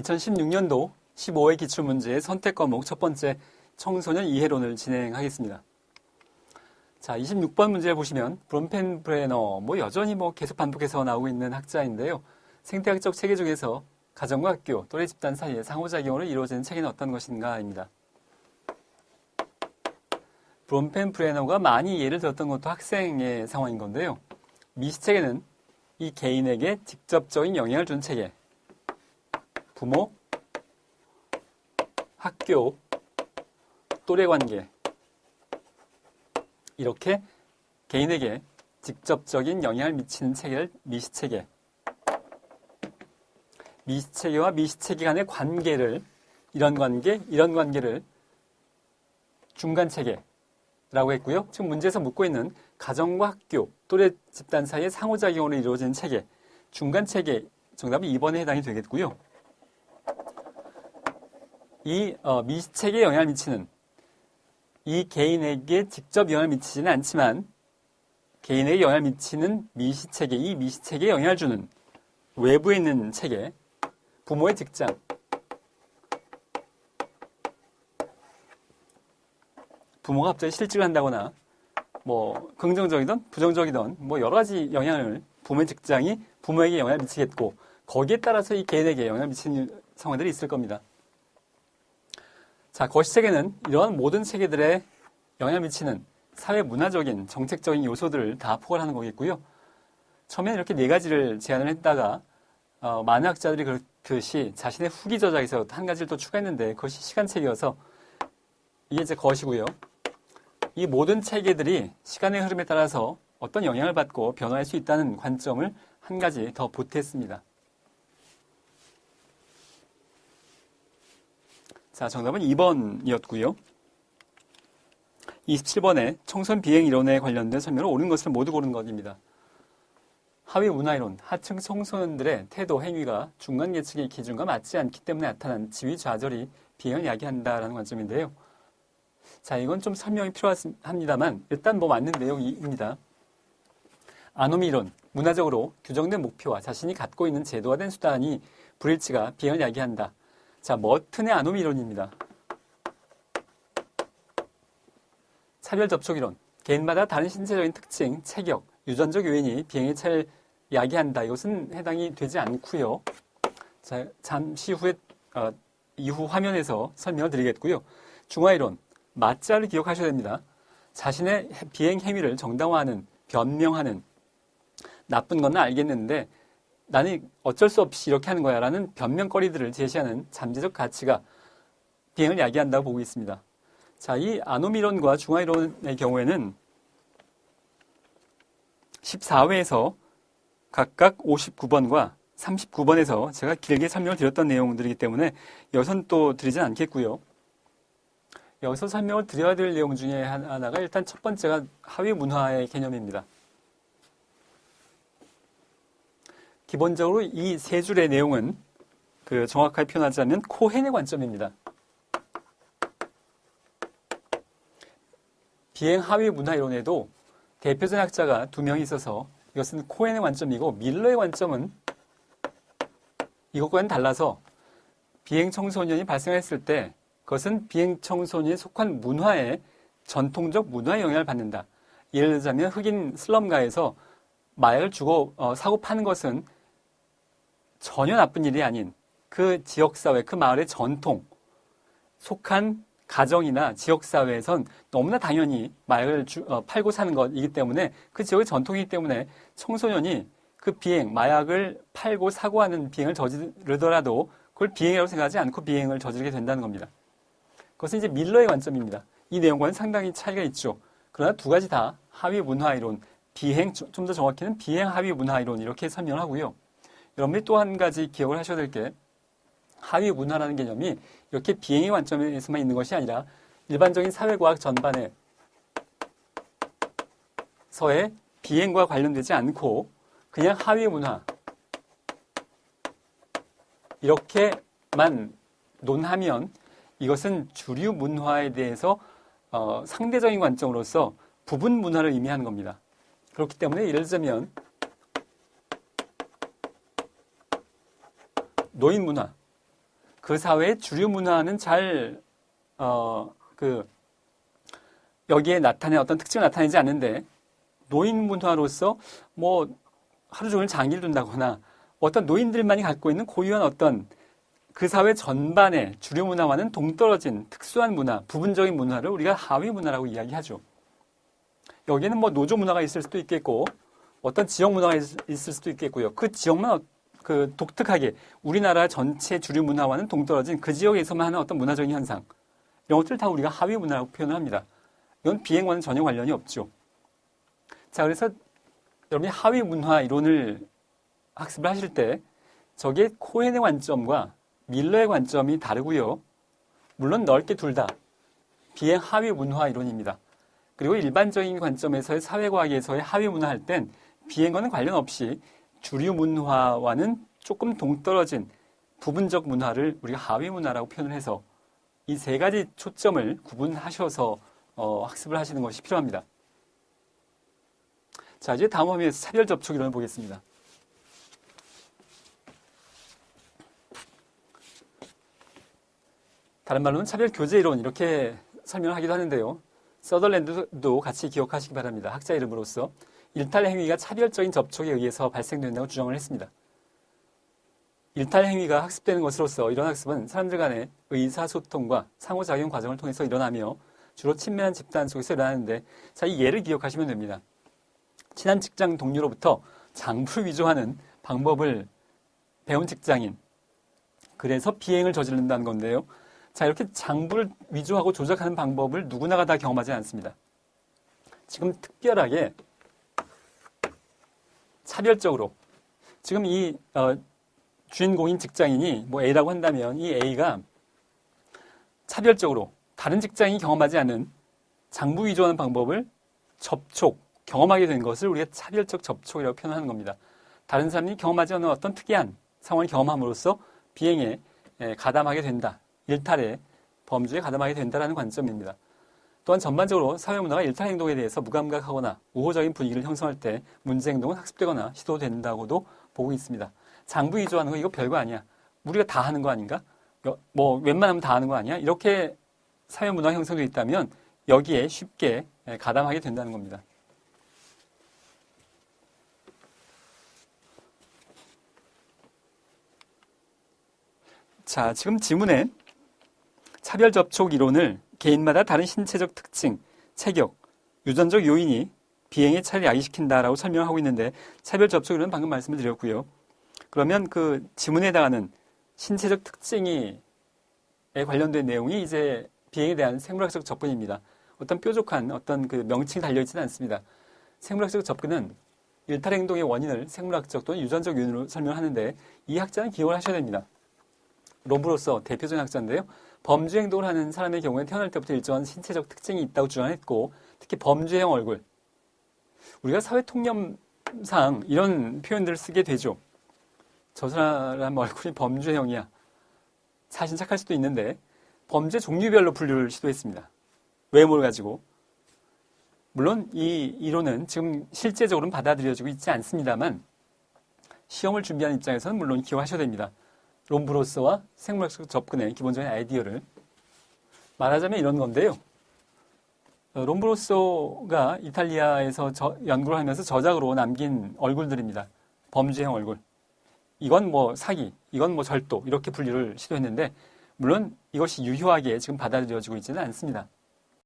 2016년도 15회 기출문제의 선택 과목 첫 번째 청소년 이해론을 진행하겠습니다. 자, 26번 문제를 보시면 브론펜브레너 여전히 계속 반복해서 나오고 있는 학자인데요. 생태학적 체계 중에서 가정과 학교, 또래 집단 사이의 상호작용으로 이루어지는 체계는 어떤 것인가입니다. 브론펜브레너가 많이 예를 들었던 것도 학생의 상황인 건데요. 미시체계는 이 개인에게 직접적인 영향을 준 체계, 부모, 학교, 또래관계, 이렇게 개인에게 직접적인 영향을 미치는 체계를 미시체계, 미시체계와 미시체계 간의 관계를, 이런 관계를 중간체계라고 했고요. 지금 문제에서 묻고 있는 가정과 학교, 또래 집단 사이의 상호작용으로 이루어지는 체계, 중간체계, 정답은 2번에 해당이 되겠고요. 이 미시체계에 영향을 미치는, 이 개인에게 직접 영향을 미치지는 않지만 개인에게 영향을 미치는 미시체계, 이 미시체계에 영향을 주는 외부에 있는 체계, 부모의 직장, 부모가 갑자기 실직을 한다거나 긍정적이든 부정적이든 여러 가지 영향을, 부모의 직장이 부모에게 영향을 미치겠고, 거기에 따라서 이 개인에게 영향을 미치는 상황들이 있을 겁니다. 자, 거시체계는 이러한 모든 체계들에 영향을 미치는 사회 문화적인, 정책적인 요소들을 다 포괄하는 거겠고요. 처음에는 이렇게 네 가지를 제안을 했다가 많은 학자들이 그렇듯이 자신의 후기 저작에서 한 가지를 또 추가했는데 그것이 시간체계여서 이게 이제 것이고요. 이 모든 체계들이 시간의 흐름에 따라서 어떤 영향을 받고 변화할 수 있다는 관점을 한 가지 더 보탰습니다. 자, 정답은 2번이었고요. 27번에 청소년 비행 이론에 관련된 설명을 옳은 것을 모두 고른 것입니다. 하위 문화이론, 하층 청소년들의 태도, 행위가 중간 계층의 기준과 맞지 않기 때문에 나타난 지위 좌절이 비행을 야기한다라는 관점인데요. 자, 이건 좀 설명이 필요합니다만 일단 맞는 내용입니다. 아노미 이론, 문화적으로 규정된 목표와 자신이 갖고 있는 제도화된 수단이 불일치가 비행을 야기한다. 자, 머튼의 아노미 이론입니다. 차별 접촉 이론, 개인마다 다른 신체적인 특징, 체격, 유전적 요인이 비행의 차를 야기한다. 이것은 해당이 되지 않고요. 자, 잠시 후에 이후 화면에서 설명을 드리겠고요. 중화 이론, 맞자를 기억하셔야 됩니다. 자신의 비행 행위를 정당화하는, 변명하는, 나쁜 건 알겠는데 나는 어쩔 수 없이 이렇게 하는 거야 라는 변명거리들을 제시하는 잠재적 가치가 비행을 야기한다고 보고 있습니다. 자, 이 아노미론과 중화이론의 경우에는 14회에서 각각 59번과 39번에서 제가 길게 설명을 드렸던 내용들이기 때문에 여기서는 또 드리진 않겠고요. 여기서 설명을 드려야 될 내용 중에 하나가 일단 첫 번째가 하위 문화의 개념입니다. 기본적으로 이 세 줄의 내용은 정확하게 표현하자면 코헨의 관점입니다. 비행 하위 문화 이론에도 대표적 학자가 2명이 있어서 이것은 코헨의 관점이고, 밀러의 관점은 이것과는 달라서 비행 청소년이 발생했을 때 그것은 비행 청소년에 속한 문화의, 전통적 문화의 영향을 받는다. 예를 들자면 흑인 슬럼가에서 마약을 주고 사고 파는 것은 전혀 나쁜 일이 아닌 그 지역사회, 그 마을의 전통, 속한 가정이나 지역사회에선 너무나 당연히 마약을 팔고 사는 것이기 때문에, 그 지역의 전통이기 때문에 청소년이 그 비행, 마약을 팔고 사고하는 비행을 저지르더라도 그걸 비행이라고 생각하지 않고 비행을 저지르게 된다는 겁니다. 그것은 이제 밀러의 관점입니다. 이 내용과는 상당히 차이가 있죠. 그러나 두 가지 다 하위 문화이론, 비행, 좀 더 정확히는 비행 하위 문화이론, 이렇게 설명을 하고요. 여러분이 또 한 가지 기억을 하셔야 될 게, 하위 문화라는 개념이 이렇게 비행의 관점에서만 있는 것이 아니라 일반적인 사회과학 전반에서의 비행과 관련되지 않고 그냥 하위 문화, 이렇게만 논하면 이것은 주류 문화에 대해서 상대적인 관점으로서 부분 문화를 의미하는 겁니다. 그렇기 때문에 예를 들자면 노인 문화, 그 사회의 주류 문화는 잘, 여기에 나타낸 어떤 특징을 나타내지 않는데, 노인 문화로서 뭐 하루 종일 장기를 둔다거나 어떤 노인들만이 갖고 있는 고유한 어떤 그 사회 전반의 주류 문화와는 동떨어진 특수한 문화, 부분적인 문화를 우리가 하위 문화라고 이야기하죠. 여기에는 뭐 노조 문화가 있을 수도 있겠고 어떤 지역 문화가 있을 수도 있겠고요. 그 지역만 독특하게 우리나라 전체 주류 문화와는 동떨어진 그 지역에서만 하는 어떤 문화적인 현상, 이런 것들을 다 우리가 하위 문화라고 표현을 합니다. 이건 비행과는 전혀 관련이 없죠. 자, 그래서 여러분이 하위 문화 이론을 학습을 하실 때 저게 코헨의 관점과 밀러의 관점이 다르고요. 물론 넓게 둘 다 비행 하위 문화 이론입니다. 그리고 일반적인 관점에서의 사회과학에서의 하위 문화 할 땐 비행과는 관련 없이 주류 문화와는 조금 동떨어진 부분적 문화를 우리가 하위 문화라고 표현을 해서 이 세 가지 초점을 구분하셔서 학습을 하시는 것이 필요합니다. 자, 이제 다음 화면에서 차별 접촉 이론을 보겠습니다. 다른 말로는 차별 교제 이론 이렇게 설명을 하기도 하는데요. 서덜랜드도 같이 기억하시기 바랍니다. 학자 이름으로서 일탈 행위가 차별적인 접촉에 의해서 발생된다고 주장을 했습니다. 일탈 행위가 학습되는 것으로서 이런 학습은 사람들 간의 의사소통과 상호작용 과정을 통해서 일어나며 주로 친밀한 집단 속에서 일어나는데, 자, 이 예를 기억하시면 됩니다. 친한 직장 동료로부터 장부를 위조하는 방법을 배운 직장인, 그래서 비행을 저지른다는 건데요. 자, 이렇게 장부를 위조하고 조작하는 방법을 누구나가 다 경험하지 않습니다. 지금 특별하게 차별적으로 지금 이 주인공인 직장인이 뭐 A라고 한다면 이 A가 차별적으로 다른 직장인이 경험하지 않은 장부 위조하는 방법을 경험하게 된 것을 우리가 차별적 접촉이라고 표현하는 겁니다. 다른 사람이 경험하지 않은 어떤 특이한 상황을 경험함으로써 비행에 가담하게 된다. 일탈의 범주에 가담하게 된다는 관점입니다. 또한 전반적으로 사회문화가 일탈 행동에 대해서 무감각하거나 우호적인 분위기를 형성할 때 문제 행동은 학습되거나 시도된다고도 보고 있습니다. 장부 위조하는 거 이거 별거 아니야. 우리가 다 하는 거 아닌가? 뭐 웬만하면 다 하는 거 아니야? 이렇게 사회문화 형성되어 있다면 여기에 쉽게 가담하게 된다는 겁니다. 자, 지금 지문에 차별 접촉 이론을 개인마다 다른 신체적 특징, 체격, 유전적 요인이 비행의 차이를 야기시킨다라고 설명하고 있는데, 차별 접촉 이론은 방금 말씀을 드렸고요. 그러면 그 지문에 해당하는 신체적 특징에 관련된 내용이 이제 비행에 대한 생물학적 접근입니다. 어떤 뾰족한 어떤 그 명칭이 달려있지는 않습니다. 생물학적 접근은 일탈 행동의 원인을 생물학적 또는 유전적 요인으로 설명하는데, 이 학자는 기억을 하셔야 됩니다. 롬브로서 대표적인 학자인데요. 범죄 행동을 하는 사람의 경우에 태어날 때부터 일정한 신체적 특징이 있다고 주장했고, 특히 범죄형 얼굴. 우리가 사회 통념상 이런 표현들을 쓰게 되죠. 저 사람 얼굴이 범죄형이야. 사실 착할 수도 있는데, 범죄 종류별로 분류를 시도했습니다. 외모를 가지고. 물론 이 이론은 지금 실제적으로는 받아들여지고 있지 않습니다만, 시험을 준비하는 입장에서는 물론 기억하셔야 됩니다. 롬브로스와 생물학적 접근의 기본적인 아이디어를 말하자면 이런 건데요. 롬브로소가 이탈리아에서 연구를 하면서 저작으로 남긴 얼굴들입니다. 범죄형 얼굴. 이건 뭐 사기, 이건 뭐 절도, 이렇게 분류를 시도했는데, 물론 이것이 유효하게 지금 받아들여지고 있지는 않습니다.